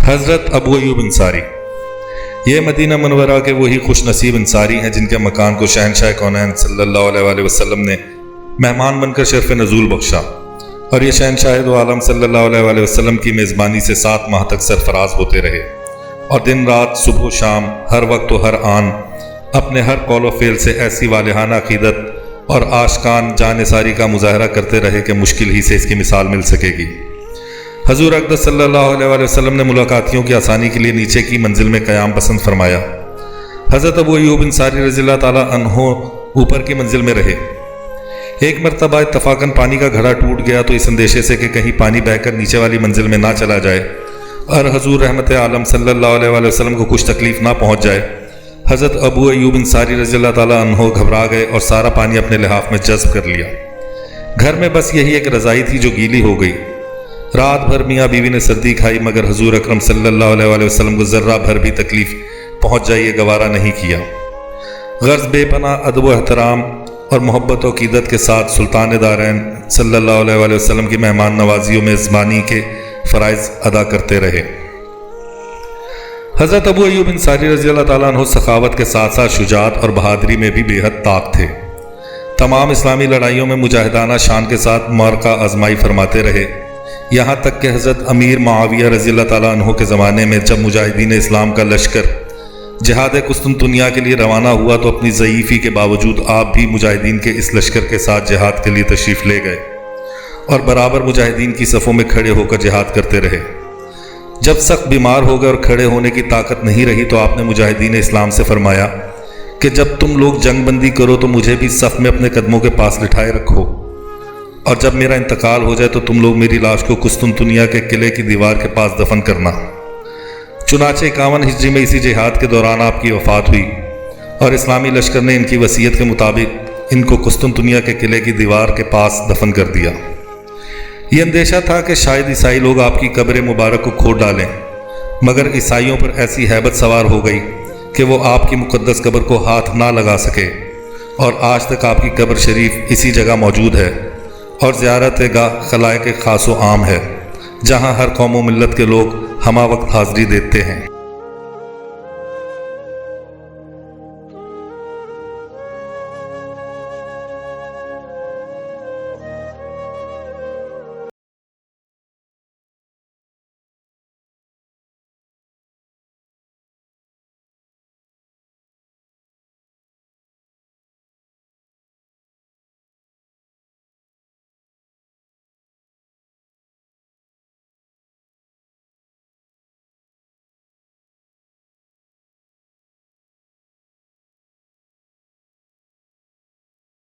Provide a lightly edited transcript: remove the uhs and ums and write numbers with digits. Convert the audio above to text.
حضرت ابو ایوب انصاری یہ مدینہ منورہ کے وہی خوش نصیب انصاری ہیں جن کے مکان کو شہنشاہ کونین صلی اللہ علیہ وآلہ وسلم نے مہمان بن کر شرف نزول بخشا، اور یہ شہنشاہ دو عالم صلی اللہ علیہ وآلہ وسلم کی میزبانی سے 7 ماہ تک سرفراز ہوتے رہے، اور دن رات صبح و شام ہر وقت و ہر آن اپنے ہر قول و فعل سے ایسی والہانہ عقیدت اور عاشقان جانثاری کا مظاہرہ کرتے رہے کہ مشکل ہی سے اس کی مثال مل سکے گی۔ حضور اقدس صلی اللہ علیہ وآلہ وسلم نے ملاقاتیوں کی آسانی کے لیے نیچے کی منزل میں قیام پسند فرمایا۔ حضرت ابو ایوب انصاری رضی اللہ تعالیٰ عنہ اوپر کی منزل میں رہے۔ ایک مرتبہ اتفاقاً پانی کا گھڑا ٹوٹ گیا تو اس اندیشے سے کہ کہیں پانی بہہ کر نیچے والی منزل میں نہ چلا جائے اور حضور رحمت عالم صلی اللہ علیہ وآلہ وسلم کو کچھ تکلیف نہ پہنچ جائے، حضرت ابو ایوب انصاری رضی اللہ تعالیٰ عنہ گھبرا گئے اور سارا پانی اپنے لحاف میں جذب کر لیا۔ گھر میں بس یہی ایک رضائی تھی جو گیلی ہو گئی۔ رات بھر میاں بیوی نے سردی کھائی مگر حضور اکرم صلی اللہ علیہ وآلہ وسلم کو ذرہ بھر بھی تکلیف پہنچ جائے یہ گوارا نہیں کیا۔ غرض بے پناہ ادب و احترام اور محبت و عقیدت کے ساتھ سلطان دارین صلی اللہ علیہ وآلہ وسلم کی مہمان نوازی و میزبانی کے فرائض ادا کرتے رہے۔ حضرت ابو ایوب انصاری رضی اللہ تعالیٰ عنہ سخاوت کے ساتھ ساتھ شجاعت اور بہادری میں بھی بے حد طاق تھے۔ تمام اسلامی لڑائیوں میں مجاہدانہ شان کے ساتھ معرکہ آزمائی فرماتے رہے، یہاں تک کہ حضرت امیر معاویہ رضی اللہ تعالیٰ عنہ کے زمانے میں جب مجاہدین اسلام کا لشکر جہاد قسطنطنیہ کے لیے روانہ ہوا تو اپنی ضعیفی کے باوجود آپ بھی مجاہدین کے اس لشکر کے ساتھ جہاد کے لیے تشریف لے گئے اور برابر مجاہدین کی صفوں میں کھڑے ہو کر جہاد کرتے رہے۔ جب سخت بیمار ہو گئے اور کھڑے ہونے کی طاقت نہیں رہی تو آپ نے مجاہدین اسلام سے فرمایا کہ جب تم لوگ جنگ بندی کرو تو مجھے بھی صف میں اپنے قدموں کے پاس لٹھائے رکھو، اور جب میرا انتقال ہو جائے تو تم لوگ میری لاش کو قسطنطنیہ کے قلعے کی دیوار کے پاس دفن کرنا۔ چنانچہ 51 ہجری میں اسی جہاد کے دوران آپ کی وفات ہوئی اور اسلامی لشکر نے ان کی وصیت کے مطابق ان کو قسطنطنیہ کے قلعے کی دیوار کے پاس دفن کر دیا۔ یہ اندیشہ تھا کہ شاید عیسائی لوگ آپ کی قبر مبارک کو کھود ڈالیں، مگر عیسائیوں پر ایسی ہیبت سوار ہو گئی کہ وہ آپ کی مقدس قبر کو ہاتھ نہ لگا سکے، اور آج تک آپ کی قبر شریف اسی جگہ موجود ہے اور زیارت گاہ خلائق خاص و عام ہے، جہاں ہر قوم و ملت کے لوگ ہمہ وقت حاضری دیتے ہیں۔